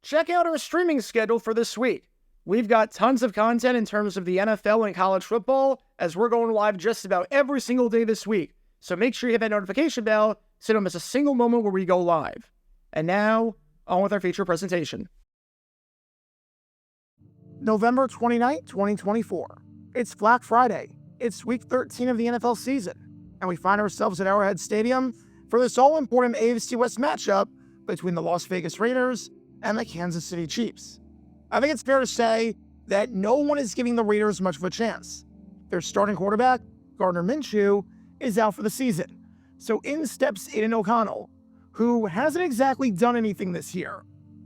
check out our streaming schedule for this week. We've got tons of content in terms of the NFL and college football, as we're going live just about every single day this week. So make sure you hit that notification bell so you don't miss a single moment where we go live. And now, on with our feature presentation. November 29th, 2024. It's Black Friday. It's week 13 of the NFL season, and we find ourselves at Arrowhead Stadium for this all-important AFC West matchup between the Las Vegas Raiders and the Kansas City Chiefs. I think it's fair to say that no one is giving the Raiders much of a chance. Their starting quarterback, Gardner Minshew, is out for the season, so in steps Aiden O'Connell, who hasn't exactly done anything this year,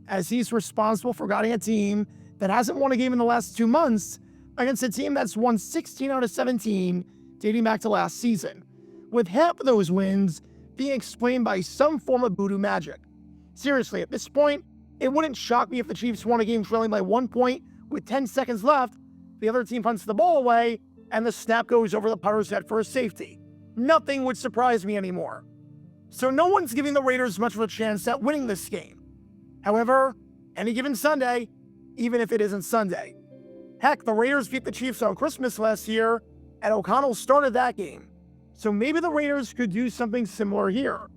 as he's responsible for guiding a team that hasn't won a game in the last 2 months against a team that's won 16 out of 17 dating back to last season, with half of those wins being explained by some form of voodoo magic. Seriously, at this point, it wouldn't shock me if the Chiefs won a game trailing by 1 point with 10 seconds left, the other team punts the ball away, and the snap goes over the punter's head for a safety. Nothing would surprise me anymore. So no one's giving the Raiders much of a chance at winning this game. However, any given Sunday, even if it isn't Sunday. Heck, the Raiders beat the Chiefs on Christmas last year, and O'Connell started that game. So maybe the Raiders could do something similar here.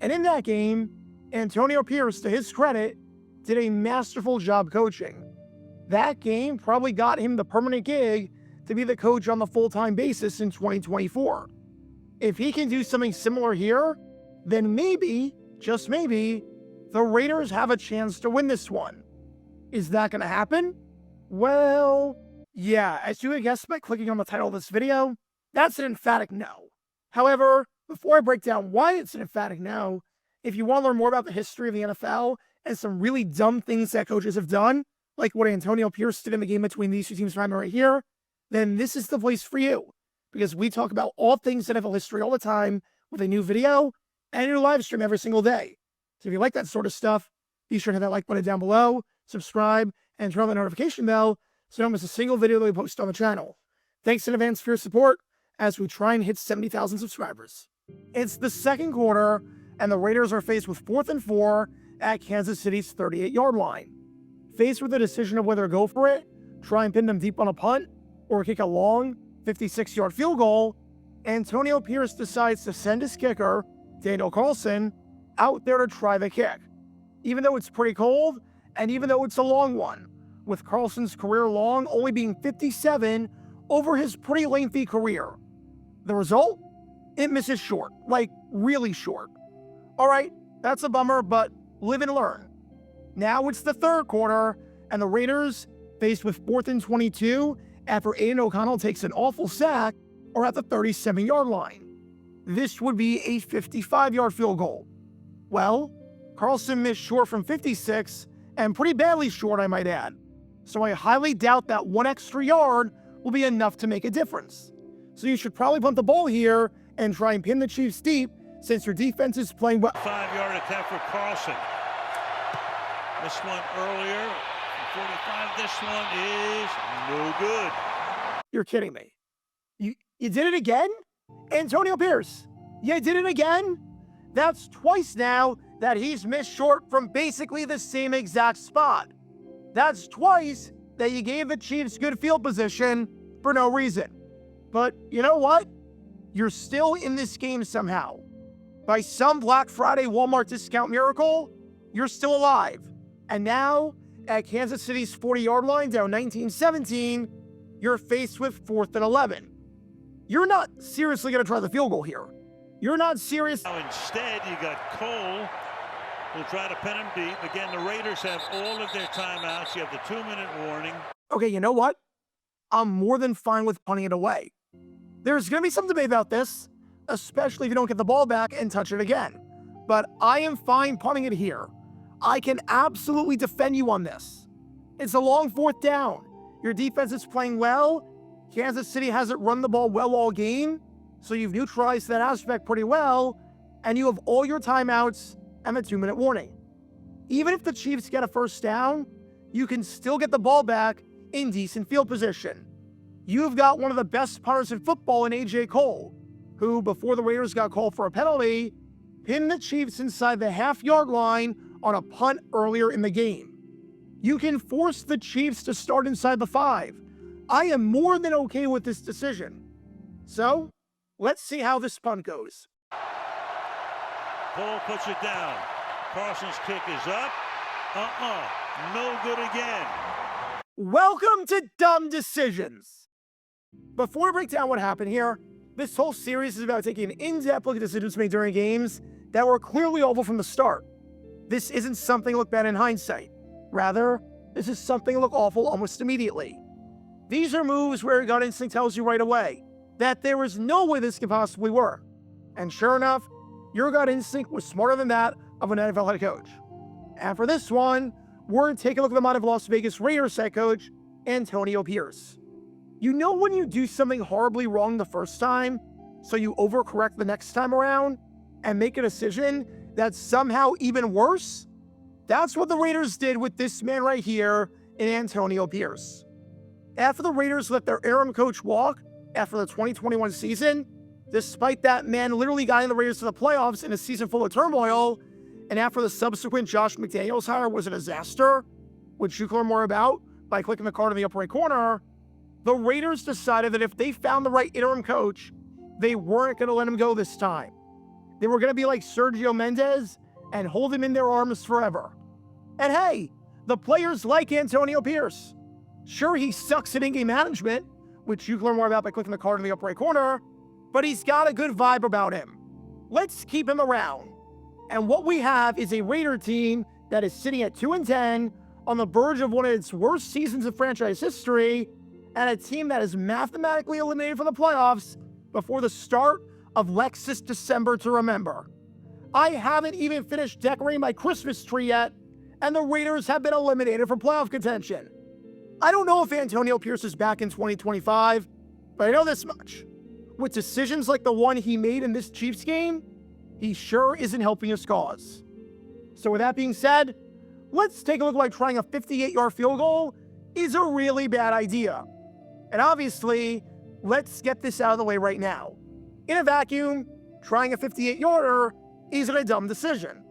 And in that game, Antonio Pierce, to his credit, did a masterful job coaching. That game probably got him the permanent gig to be the coach on the full-time basis in 2024. If he can do something similar here, then maybe, just maybe, the Raiders have a chance to win this one. Is that going to happen? Well, yeah, as you would guess by clicking on the title of this video, that's an emphatic no. However, before I break down why it's an emphatic no, if you want to learn more about the history of the NFL and some really dumb things that coaches have done, like what Antonio Pierce did in the game between these two teams right here, then this is the place for you. Because we talk about all things NFL history all the time with a new video and a new live stream every single day. So if you like that sort of stuff, be sure to hit that like button down below, subscribe, and turn on the notification bell so you don't miss a single video that we post on the channel. Thanks in advance for your support as we try and hit 70,000 subscribers. It's the second quarter, and the Raiders are faced with 4th and 4 at Kansas City's 38-yard line. Faced with the decision of whether to go for it, try and pin them deep on a punt, or kick a long 56-yard field goal, Antonio Pierce decides to send his kicker, Daniel Carlson, out there to try the kick. Even though it's pretty cold, and even though it's a long one, with Carlson's career long only being 57 over his pretty lengthy career. The result? It misses short, like really short. All right, that's a bummer, but live and learn. Now it's the third quarter, and the Raiders, faced with 4th and 22 after Aiden O'Connell takes an awful sack, are at the 37-yard line. This would be a 55-yard field goal. Well, Carlson missed short from 56, and pretty badly short, I might add. So I highly doubt that 1 extra yard will be enough to make a difference. So you should probably punt the ball here and try and pin the Chiefs deep since your defense is playing well. 5-yard attempt for Carlson. This one earlier, 45. This one is no good. You're kidding me. You did it again? Antonio Pierce, you did it again? That's twice now that he's missed short from basically the same exact spot. That's twice that you gave the Chiefs good field position for no reason. But you know what? You're still in this game somehow. By some Black Friday Walmart discount miracle, you're still alive. And now, at Kansas City's 40-yard line down 19-17, you're faced with 4th and 11. You're not seriously going to try the field goal here. You're not serious. Now instead, you got Cole. We'll try to pin him deep. Again, the Raiders have all of their timeouts. You have the 2-minute warning. Okay, you know what? I'm more than fine with punting it away. There's going to be some debate about this, especially if you don't get the ball back and touch it again. But I am fine punting it here. I can absolutely defend you on this. It's a long 4th down. Your defense is playing well. Kansas City hasn't run the ball well all game, so you've neutralized that aspect pretty well, and you have all your timeouts and a 2-minute warning. Even if the Chiefs get a first down, you can still get the ball back in decent field position. You've got one of the best punters in football in A.J. Cole, who, before the Raiders got called for a penalty, pinned the Chiefs inside the half-yard line on a punt earlier in the game. You can force the Chiefs to start inside the 5. I am more than okay with this decision. So, let's see how this punt goes. Cole puts it down. Carson's kick is up. No good again. Welcome to Dumb Decisions. Before we break down what happened here, this whole series is about taking an in-depth look at decisions made during games that were clearly awful from the start. This isn't something to look bad in hindsight. Rather, this is something to look awful almost immediately. These are moves where your gut instinct tells you right away that there is no way this could possibly work. And sure enough, your gut instinct was smarter than that of an NFL head coach. And for this one, we're going to take a look at the mind of Las Vegas Raiders head coach, Antonio Pierce. You know when you do something horribly wrong the first time, so you overcorrect the next time around and make a decision that's somehow even worse? That's what the Raiders did with this man right here in Antonio Pierce. After the Raiders let their interim coach walk after the 2021 season, despite that man literally guiding the Raiders to the playoffs in a season full of turmoil, and after the subsequent Josh McDaniels hire was a disaster, which you can learn more about by clicking the card in the upper right corner, the Raiders decided that if they found the right interim coach, they weren't going to let him go this time. They were going to be like Sergio Mendes and hold him in their arms forever. And hey, the players like Antonio Pierce. Sure, he sucks at in-game management, which you can learn more about by clicking the card in the upper right corner, but he's got a good vibe about him. Let's keep him around. And what we have is a Raider team that is sitting at 2-10 on the verge of one of its worst seasons of franchise history, and a team that is mathematically eliminated from the playoffs before the start of Lexus December to remember. I haven't even finished decorating my Christmas tree yet, and the Raiders have been eliminated from playoff contention. I don't know if Antonio Pierce is back in 2025, but I know this much. With decisions like the one he made in this Chiefs game, he sure isn't helping his cause. So with that being said, let's take a look at why trying a 58-yard field goal is a really bad idea. And obviously, let's get this out of the way right now. In a vacuum, trying a 58-yarder isn't a dumb decision.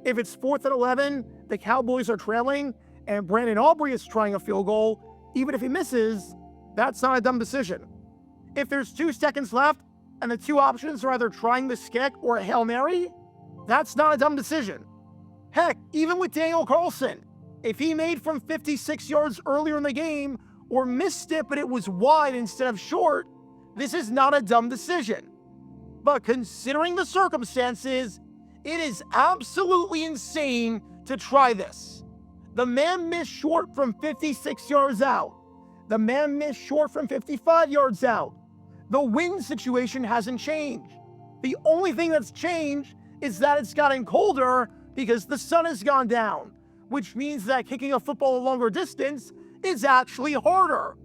If it's 4th and 11, the Cowboys are trailing, and Brandon Aubrey is trying a field goal, even if he misses, that's not a dumb decision. If there's 2 seconds left, and the 2 options are either trying this kick or a Hail Mary, that's not a dumb decision. Heck, even with Daniel Carlson, if he made from 56 yards earlier in the game, or missed it but it was wide instead of short, this is not a dumb decision. But considering the circumstances, it is absolutely insane to try this. The man missed short from 56 yards out. The man missed short from 55 yards out. The wind situation hasn't changed. The only thing that's changed is that it's gotten colder because the sun has gone down, which means that kicking a football a longer distance is actually harder.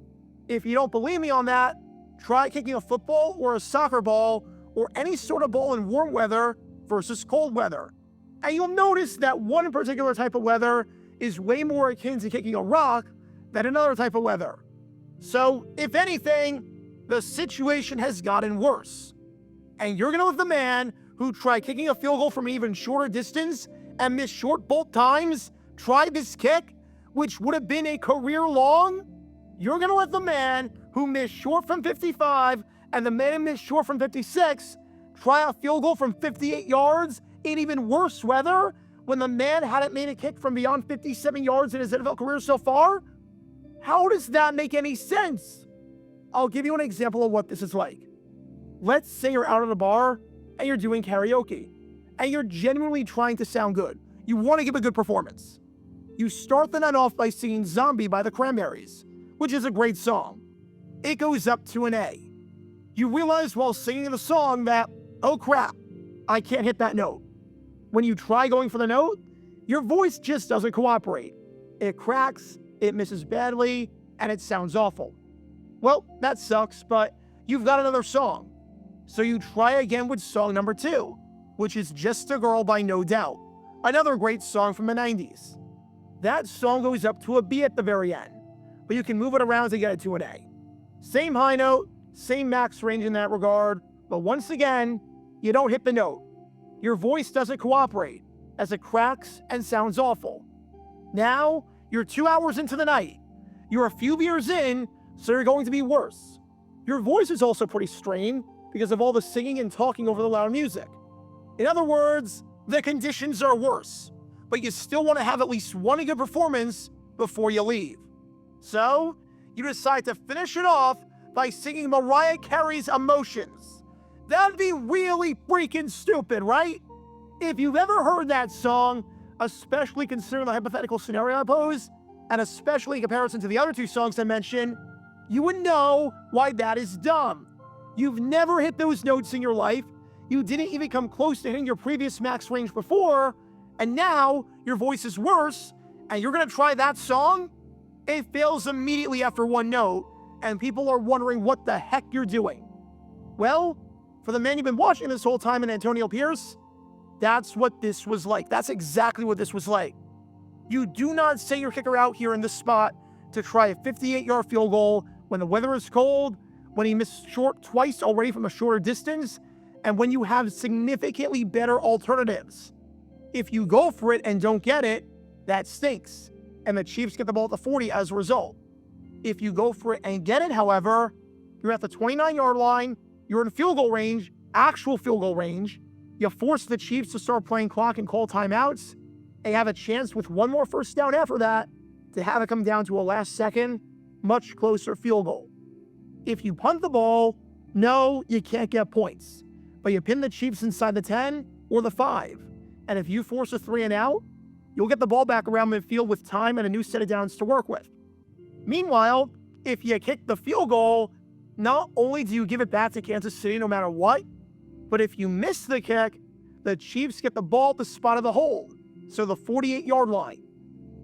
If you don't believe me on that, try kicking a football or a soccer ball or any sort of ball in warm weather versus cold weather. And you'll notice that one particular type of weather is way more akin to kicking a rock than another type of weather. So, if anything, the situation has gotten worse. And you're going to let the man who tried kicking a field goal from an even shorter distance and missed short both times try this kick, which would have been a career long? You're going to let the man who missed short from 55 and the man who missed short from 56 try a field goal from 58 yards in even worse weather when the man hadn't made a kick from beyond 57 yards in his NFL career so far? How does that make any sense? I'll give you an example of what this is like. Let's say you're out at a bar and you're doing karaoke and you're genuinely trying to sound good. You want to give a good performance. You start the night off by singing Zombie by the Cranberries, which is a great song. It goes up to an A. You realize while singing the song that, oh crap, I can't hit that note. When you try going for the note, your voice just doesn't cooperate. It cracks, it misses badly, and it sounds awful. Well, that sucks, but you've got another song. So you try again with song number 2, which is Just a Girl by No Doubt, another great song from the 90s. That song goes up to a B at the very end, but you can move it around to get it to an A. Same high note, same max range in that regard, but once again, you don't hit the note. Your voice doesn't cooperate, as it cracks and sounds awful. Now, You're 2 hours into the night. You're a few beers in, so you're going to be worse. Your voice is also pretty strained because of all the singing and talking over the loud music. In other words, the conditions are worse, but you still want to have at least one good performance before you leave. So, you decide to finish it off by singing Mariah Carey's Emotions. That'd be really freaking stupid, right? If you've ever heard that song, especially considering the hypothetical scenario I pose, and especially in comparison to the other 2 songs I mentioned, you would know why that is dumb. You've never hit those notes in your life, you didn't even come close to hitting your previous max range before, and now your voice is worse, and you're gonna try that song? It fails immediately after one note, and people are wondering what the heck you're doing. Well, for the man you've been watching this whole time in Antonio Pierce, that's what this was like. That's exactly what this was like. You do not send your kicker out here in this spot to try a 58-yard field goal when the weather is cold, when he missed short twice already from a shorter distance, and when you have significantly better alternatives. If you go for it and don't get it, that stinks, and the Chiefs get the ball at the 40 as a result. If you go for it and get it, however, you're at the 29-yard line, you're in field goal range, actual field goal range, you force the Chiefs to start playing clock and call timeouts, and you have a chance with one more first down after that to have it come down to a last-second, much closer field goal. If you punt the ball, no, you can't get points, but you pin the Chiefs inside the 10 or the 5, and if you force a 3 and out, you'll get the ball back around midfield with time and a new set of downs to work with. Meanwhile, if you kick the field goal, not only do you give it back to Kansas City no matter what, but if you miss the kick, the Chiefs get the ball at the spot of the hold, so the 48-yard line.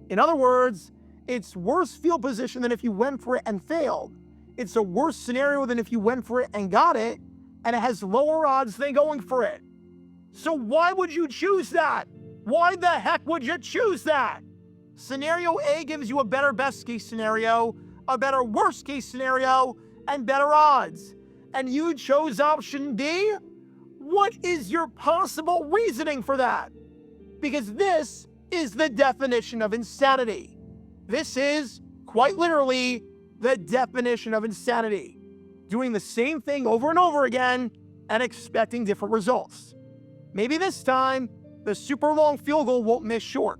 In other words, it's worse field position than if you went for it and failed. It's a worse scenario than if you went for it and got it, and it has lower odds than going for it. So why would you choose that? Why the heck would you choose that? Scenario A gives you a better best case scenario, a better worst case scenario, and better odds. And you chose option D? What is your possible reasoning for that? Because this is the definition of insanity. This is, quite literally, the definition of insanity. Doing the same thing over and over again and expecting different results. Maybe this time, the super long field goal won't miss short.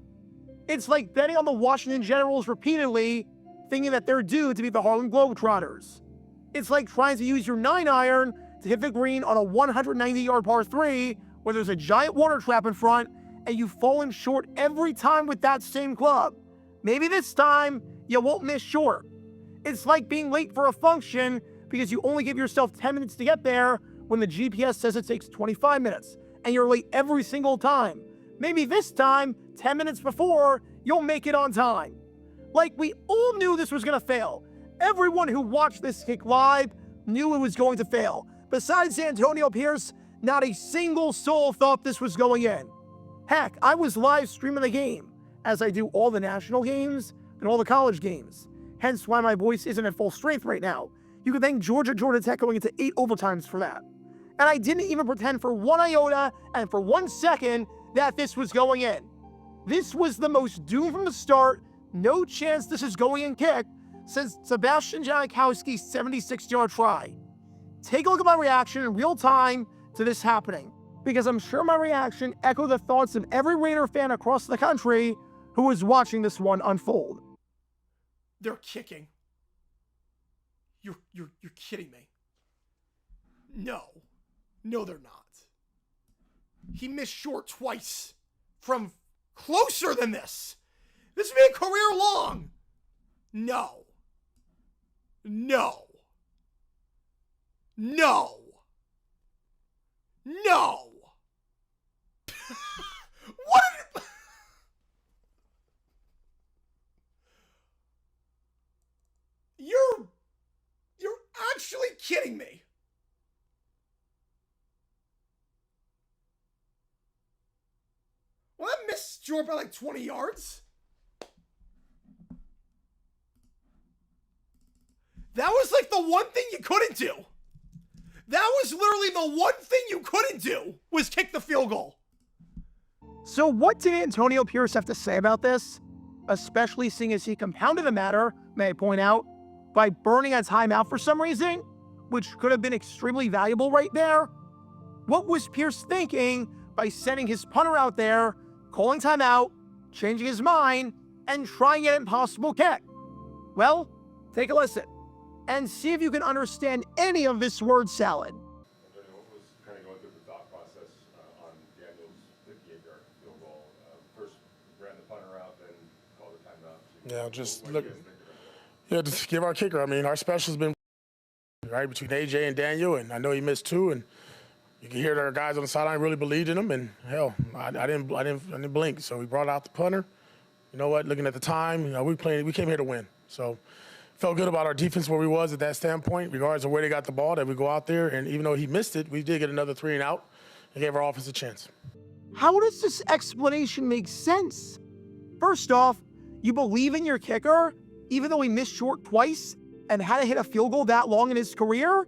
It's like betting on the Washington Generals repeatedly, thinking that they're due to be the Harlem Globetrotters. It's like trying to use your 9-iron to hit the green on a 190-yard par 3 where there's a giant water trap in front and you've fallen short every time with that same club. Maybe this time, you won't miss short. It's like being late for a function because you only give yourself 10 minutes to get there when the GPS says it takes 25 minutes, and you're late every single time. Maybe this time, 10 minutes before, you'll make it on time. Like we all knew this was going to fail. Everyone who watched this kick live knew it was going to fail. Besides Antonio Pierce, not a single soul thought this was going in. Heck, I was live streaming the game, as I do all the national games and all the college games. Hence why my voice isn't at full strength right now. You can thank Georgia Tech going into 8 overtimes for that. And I didn't even pretend for one iota and for 1 second that this was going in. This was the most doomed from the start, no chance this is going in kick, since Sebastian Janikowski's 76-yard try. Take a look at my reaction in real time to this happening, because I'm sure my reaction echoed the thoughts of every Raider fan across the country who was watching this one unfold. They're kicking. You're kidding me. No, they're not. He missed short twice from closer than this. This would be a career long. No. What? You're actually kidding me. Well, that missed short by like 20 yards. That was like the one thing you couldn't do. That was literally the one thing you couldn't do, was kick the field goal. So what did Antonio Pierce have to say about this? especially seeing as he compounded the matter, may I point out, by burning a timeout for some reason, which could have been extremely valuable right there. What was Pierce thinking by sending his punter out there, calling timeout, changing his mind, and trying an impossible kick? Well, take a listen and see if you can understand any of this word salad. What was kind of going through the thought process on Daniel's 58-yard field goal? First ran the punter out, then called the timeout. Yeah, just look. Yeah, just give our kicker. I mean, our special's been right between AJ and Daniel, and I know he missed two, and you can hear that our guys on the sideline really believed in him. And hell, I didn't blink. So we brought out the punter. You know what? Looking at the time, we came here to win. So felt good about our defense where we was at that standpoint, regardless of where they got the ball. That we go out there, and even though he missed it, we did get another 3 and out, and gave our offense a chance. How does this explanation make sense? First off, you believe in your kicker, even though he missed short twice and had to hit a field goal that long in his career?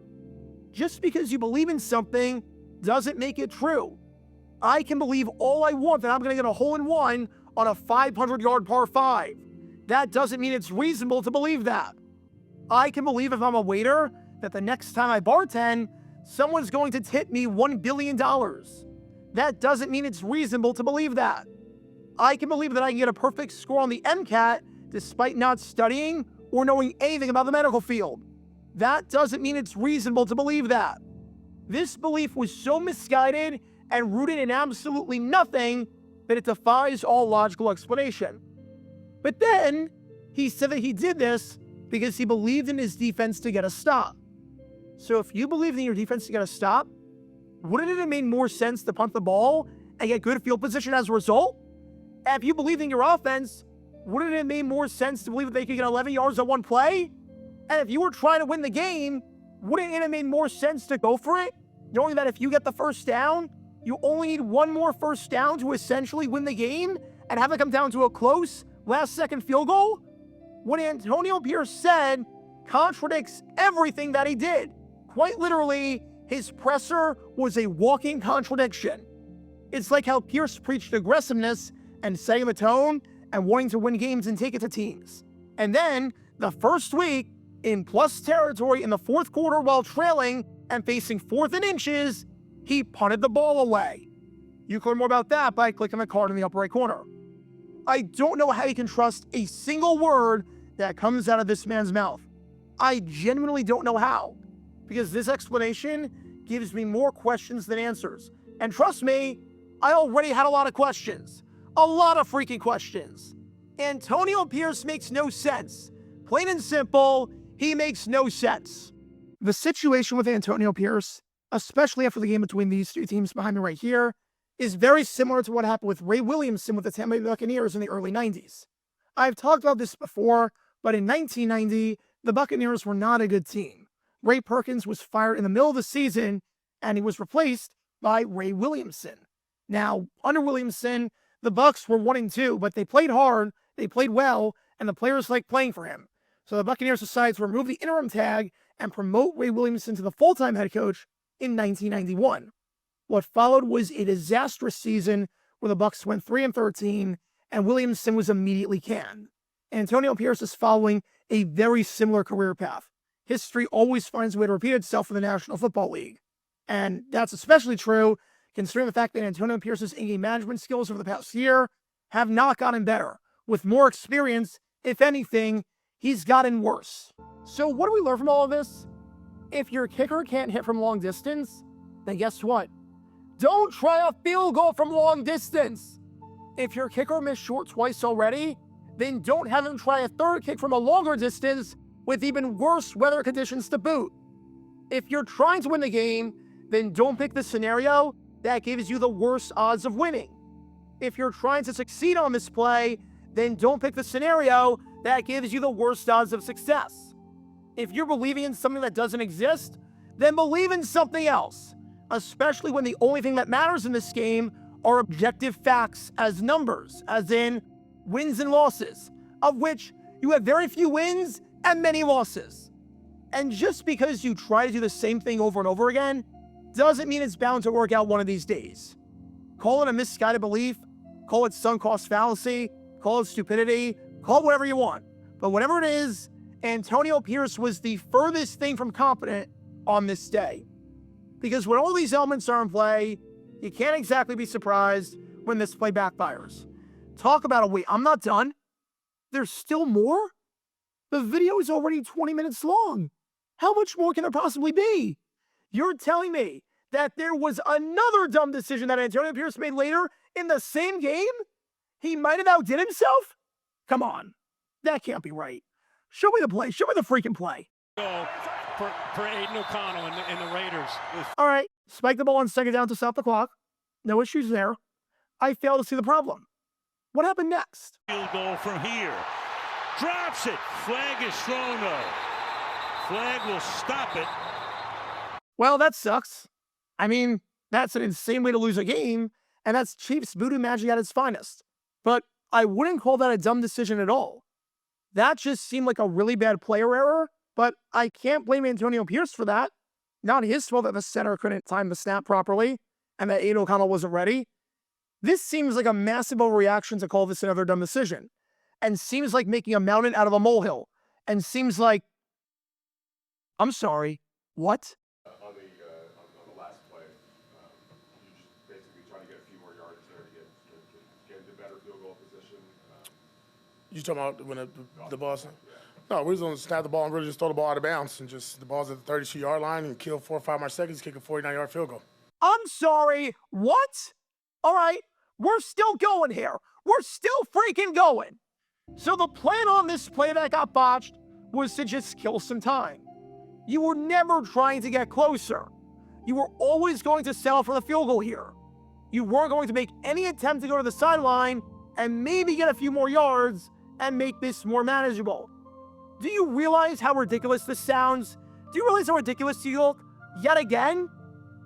Just because you believe in something doesn't make it true. I can believe all I want that I'm going to get a hole-in-one on a 500-yard par 5. That doesn't mean it's reasonable to believe that. I can believe if I'm a waiter that the next time I bartend, someone's going to tip me $1 billion. That doesn't mean it's reasonable to believe that. I can believe that I can get a perfect score on the MCAT despite not studying or knowing anything about the medical field. That doesn't mean it's reasonable to believe that. This belief was so misguided and rooted in absolutely nothing that it defies all logical explanation. But then, he said that he did this because he believed in his defense to get a stop. So if you believed in your defense to get a stop, wouldn't it have made more sense to punt the ball and get good field position as a result? And if you believed in your offense, wouldn't it have made more sense to believe that they could get 11 yards on one play? And if you were trying to win the game, wouldn't it have made more sense to go for it, knowing that if you get the first down, you only need one more first down to essentially win the game and have it come down to a close last-second field goal? What Antonio Pierce said contradicts everything that he did. Quite literally, his presser was a walking contradiction. It's like how Pierce preached aggressiveness and setting the tone and wanting to win games and take it to teams. And then, the first week, in plus territory in the fourth quarter while trailing and facing 4th and inches, he punted the ball away. You can learn more about that by clicking the card in the upper right corner. I don't know how you can trust a single word that comes out of this man's mouth. I genuinely don't know how, because this explanation gives me more questions than answers. And trust me, I already had a lot of questions. A lot of freaking questions. Antonio Pierce makes no sense. Plain and simple, he makes no sense. The situation with Antonio Pierce, especially after the game between these two teams behind me right here, is very similar to what happened with Ray Williamson with the Tampa Bay Buccaneers in the early 90s. I've talked about this before, but in 1990, the Buccaneers were not a good team. Ray Perkins was fired in the middle of the season, and he was replaced by Ray Williamson. Now, under Williamson, the Bucs were 1-2, but they played hard, they played well, and the players liked playing for him. So the Buccaneers decided to remove the interim tag and promote Ray Williamson to the full-time head coach in 1991. What followed was a disastrous season where the Bucs went 3-13, and Williamson was immediately canned. Antonio Pierce is following a very similar career path. History always finds a way to repeat itself for the National Football League. And that's especially true considering the fact that Antonio Pierce's in-game management skills over the past year have not gotten better. With more experience, if anything, he's gotten worse. So what do we learn from all of this? If your kicker can't hit from long distance, then guess what? Don't try a field goal from long distance. If your kicker missed short twice already, then don't have him try a third kick from a longer distance with even worse weather conditions to boot. If you're trying to win the game, then don't pick the scenario that gives you the worst odds of winning. If you're trying to succeed on this play, then don't pick the scenario that gives you the worst odds of success. If you're believing in something that doesn't exist, then believe in something else, especially when the only thing that matters in this game are objective facts as numbers, as in wins and losses, of which you have very few wins and many losses. And just because you try to do the same thing over and over again, doesn't mean it's bound to work out one of these days. Call it a misguided belief, call it sunk cost fallacy, call it stupidity, Call it whatever you want. But whatever it is, Antonio Pierce was the furthest thing from competent on this day. Because when all these elements are in play, you can't exactly be surprised when this play backfires. Talk about a wait. I'm not done. There's still more? The video is already 20 minutes long. How much more can there possibly be? You're telling me that there was another dumb decision that Antonio Pierce made later in the same game? He might have outdid himself? Come on. That can't be right. Show me the play. Show me the freaking play. For Aiden O'Connell and the Raiders. All right. Spike the ball on second down to stop the clock. No issues there. I fail to see the problem. What happened next? Field goal from here. Drops it. Flag is thrown though. Flag will stop it. Well, that sucks. I mean, that's an insane way to lose a game, and that's Chiefs voodoo magic at its finest. But I wouldn't call that a dumb decision at all. That just seemed like a really bad player error, but I can't blame Antonio Pierce for that. Not his fault that the center couldn't time the snap properly and that Aiden O'Connell wasn't ready. This seems like a massive overreaction to call this another dumb decision, and seems like making a mountain out of a molehill, and seems like, I'm sorry, what? On the last play, you just basically trying to get a few more yards there to get into better field goal position. You talking about when the ball's... No, we was going to snap the ball and really just throw the ball out of bounds and just the ball's at the 32-yard line and kill 4 or 5 more seconds, kick a 49-yard field goal. I'm sorry, what? All right, we're still going here. We're still freaking going. So the plan on this play that got botched was to just kill some time. You were never trying to get closer. You were always going to settle for the field goal here. You weren't going to make any attempt to go to the sideline and maybe get a few more yards and make this more manageable. Do you realize how ridiculous this sounds? Do you realize how ridiculous you look yet again?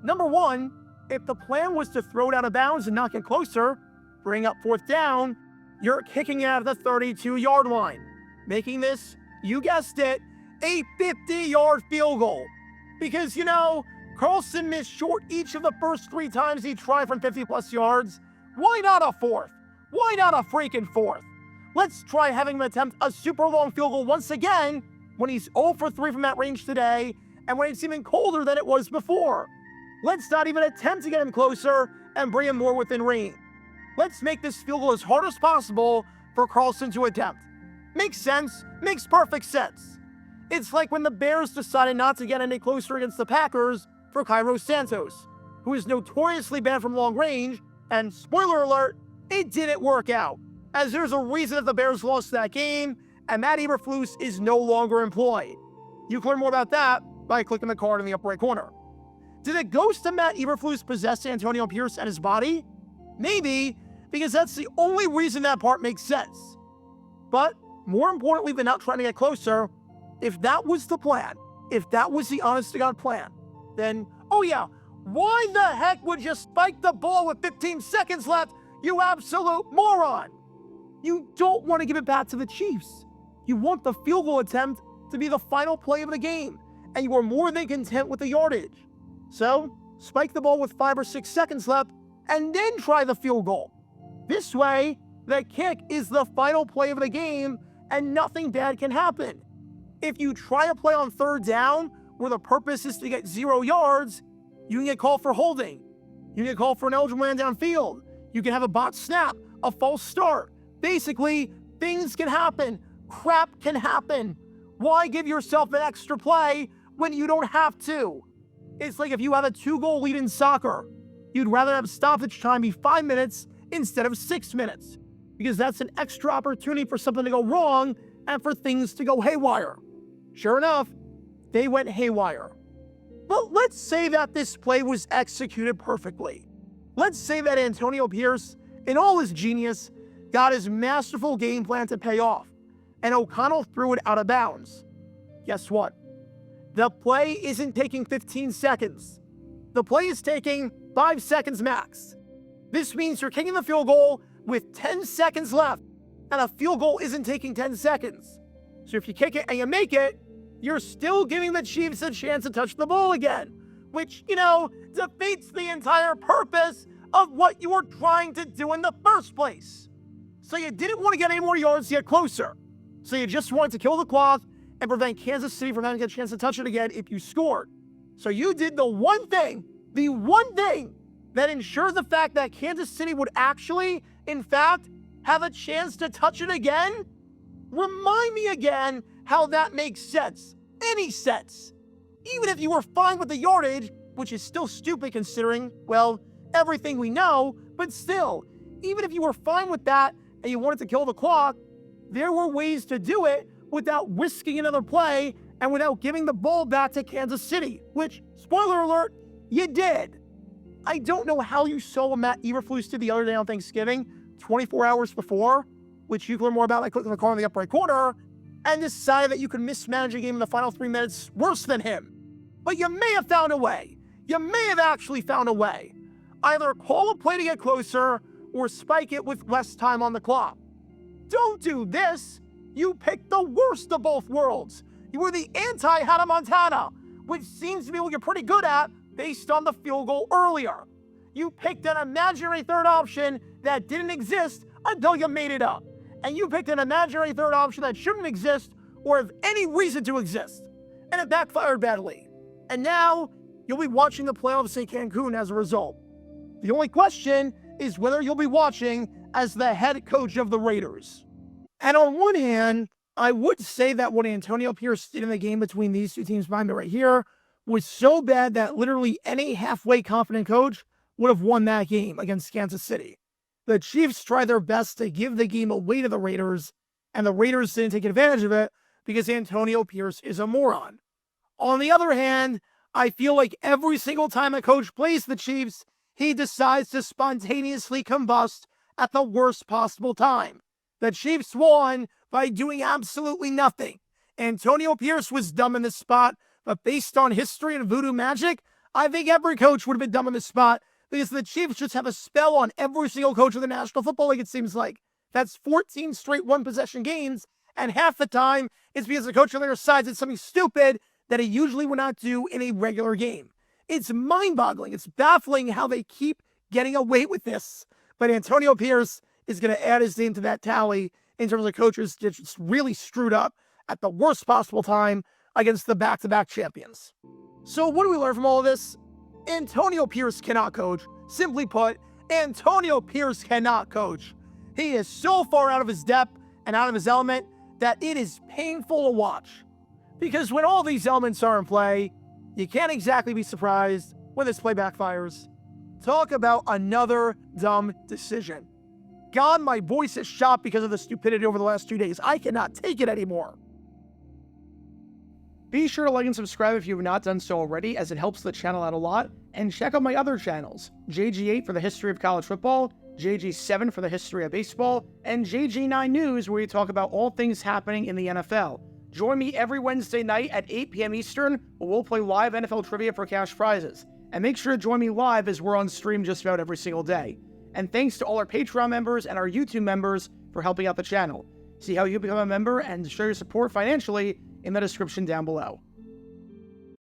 Number one, if the plan was to throw it out of bounds and not get closer, bring up fourth down, you're kicking out of the 32-yard line, making this, you guessed it, a 50-yard field goal. Because, you know, Carlson missed short each of the first 3 times he tried from 50-plus yards. Why not a fourth? Why not a freaking fourth? Let's try having him attempt a super long field goal once again when he's 0 for 3 from that range today and when it's even colder than it was before. Let's not even attempt to get him closer and bring him more within range. Let's make this field goal as hard as possible for Carlson to attempt. Makes sense. Makes perfect sense. It's like when the Bears decided not to get any closer against the Packers for Cairo Santos, who is notoriously bad from long range, and spoiler alert, it didn't work out, as there's a reason that the Bears lost that game, and Matt Eberflus is no longer employed. You can learn more about that by clicking the card in the upper right corner. Did the ghost of Matt Eberflus possess Antonio Pierce and his body? Maybe, because that's the only reason that part makes sense. But more importantly than not trying to get closer, if that was the plan, if that was the honest-to-God plan, then, oh yeah, why the heck would you spike the ball with 15 seconds left, you absolute moron? You don't want to give it back to the Chiefs. You want the field goal attempt to be the final play of the game, and you are more than content with the yardage. So, spike the ball with 5 or 6 seconds left, and then try the field goal. This way, the kick is the final play of the game, and nothing bad can happen. If you try a play on third down, where the purpose is to get 0 yards, you can get called for holding. You can get called for an eligible man downfield. You can have a bot snap, a false start. Basically, things can happen. Crap can happen. Why give yourself an extra play when you don't have to? It's like if you have a 2-goal lead in soccer. You'd rather have stoppage time be 5 minutes instead of 6 minutes, because that's an extra opportunity for something to go wrong and for things to go haywire. Sure enough, they went haywire. But let's say that this play was executed perfectly. Let's say that Antonio Pierce, in all his genius, got his masterful game plan to pay off, and O'Connell threw it out of bounds. Guess what? The play isn't taking 15 seconds. The play is taking 5 seconds max. This means you're kicking the field goal with 10 seconds left, and a field goal isn't taking 10 seconds. So if you kick it and you make it, you're still giving the Chiefs a chance to touch the ball again, which, you know, defeats the entire purpose of what you were trying to do in the first place. So you didn't want to get any more yards to get closer. So you just wanted to kill the clock and prevent Kansas City from having a chance to touch it again if you scored. So you did the one thing that ensured the fact that Kansas City would actually, in fact, have a chance to touch it again? Remind me again how that makes sense. Any sense. Even if you were fine with the yardage, which is still stupid considering, well, everything we know, but still, even if you were fine with that and you wanted to kill the clock, there were ways to do it without risking another play and without giving the ball back to Kansas City, which, spoiler alert, you did. I don't know how you saw Matt Eberflus did the other day on Thanksgiving, 24 hours before, which you can learn more about by clicking the card in the upper right corner, and decided that you could mismanage a game in the final 3 minutes worse than him. But you may have found a way. You may have actually found a way. Either call a play to get closer or spike it with less time on the clock. Don't do this. You picked the worst of both worlds. You were the anti-Hannah Montana, which seems to be what you're pretty good at based on the field goal earlier. You picked an imaginary third option that didn't exist until you made it up. And you picked an imaginary third option that shouldn't exist or have any reason to exist. And it backfired badly. And now you'll be watching the playoffs in Cancun as a result. The only question is whether you'll be watching as the head coach of the Raiders. And on one hand, I would say that what Antonio Pierce did in the game between these two teams behind me right here was so bad that literally any halfway confident coach would have won that game against Kansas City. The Chiefs tried their best to give the game away to the Raiders, and the Raiders didn't take advantage of it because Antonio Pierce is a moron. On the other hand, I feel like every single time a coach plays the Chiefs, he decides to spontaneously combust at the worst possible time. The Chiefs won by doing absolutely nothing. Antonio Pierce was dumb in this spot, but based on history and voodoo magic, I think every coach would have been dumb in this spot because the Chiefs just have a spell on every single coach of the National Football League, it seems like. That's 14 straight one-possession games, and half the time it's because the coach on their side did something stupid that he usually would not do in a regular game. It's mind-boggling. It's baffling how they keep getting away with this. But Antonio Pierce is going to add his name to that tally in terms of coaches just really screwed up at the worst possible time against the back-to-back champions. So what do we learn from all of this? Antonio Pierce cannot coach. Simply put, Antonio Pierce cannot coach. He is so far out of his depth and out of his element that it is painful to watch. Because when all these elements are in play, you can't exactly be surprised when this play backfires. Talk about another dumb decision. God, my voice is shot because of the stupidity over the last 2 days. I cannot take it anymore. Be sure to like and subscribe if you have not done so already, as it helps the channel out a lot. And check out my other channels, JG8 for the history of college football, JG7 for the history of baseball, and JG9 News, where we talk about all things happening in the NFL. Join me every Wednesday night at 8 p.m. Eastern, where we'll play live NFL trivia for cash prizes. And make sure to join me live as we're on stream just about every single day. And thanks to all our Patreon members and our YouTube members for helping out the channel. See how you become a member and show your support financially in the description down below.